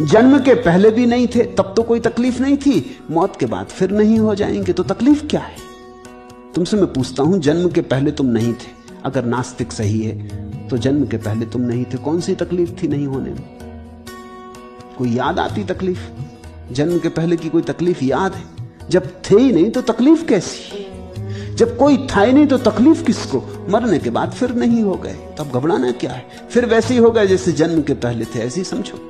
जन्म के पहले भी नहीं थे तब तो कोई तकलीफ नहीं थी, मौत के बाद फिर नहीं हो जाएंगे तो तकलीफ क्या है? तुमसे मैं पूछता हूं, जन्म के पहले तुम नहीं थे, अगर नास्तिक सही है तो जन्म के पहले तुम नहीं थे, कौन सी तकलीफ थी नहीं होने में? कोई याद आती तकलीफ? जन्म के पहले की कोई तकलीफ याद है? जब थे ही नहीं तो तकलीफ कैसी? जब कोई था ही नहीं तो तकलीफ किसको? मरने के बाद फिर नहीं हो गए तब घबराना क्या है? फिर वैसे ही हो गए जैसे जन्म के पहले थे, ऐसे ही समझो।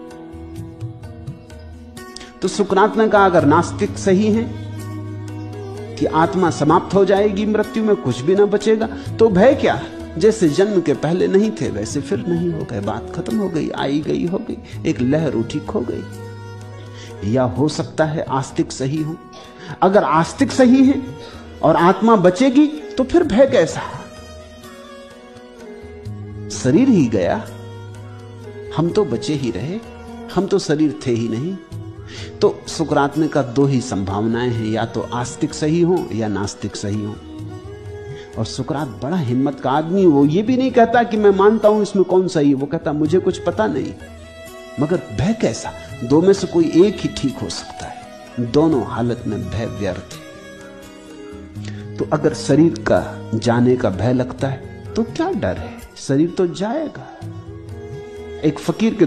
तो सुकरात ने कहा अगर नास्तिक सही है कि आत्मा समाप्त हो जाएगी मृत्यु में, कुछ भी ना बचेगा, तो भय क्या? जैसे जन्म के पहले नहीं थे वैसे फिर नहीं हो गए, बात खत्म हो गई, आई गई हो गई, एक लहर उठी खो गई। या हो सकता है आस्तिक सही हो। अगर आस्तिक सही है और आत्मा बचेगी तो फिर भय कैसा? शरीर ही गया, हम तो बचे ही रहे, हम तो शरीर थे ही नहीं। तो सुकरात ने कहा दो ही संभावनाएं हैं, या तो आस्तिक सही हो या नास्तिक सही हो। और सुकरात बड़ा हिम्मत का आदमी, वो ये भी नहीं कहता कि मैं मानता हूं इसमें कौन सही है, वो कहता मुझे कुछ पता नहीं, मगर भय कैसा? दो में से कोई एक ही ठीक हो सकता है, दोनों हालत में भय व्यर्थ है। तो अगर शरीर का जाने का भय लगता है तो क्या डर है? शरीर तो जाएगा। एक फकीर के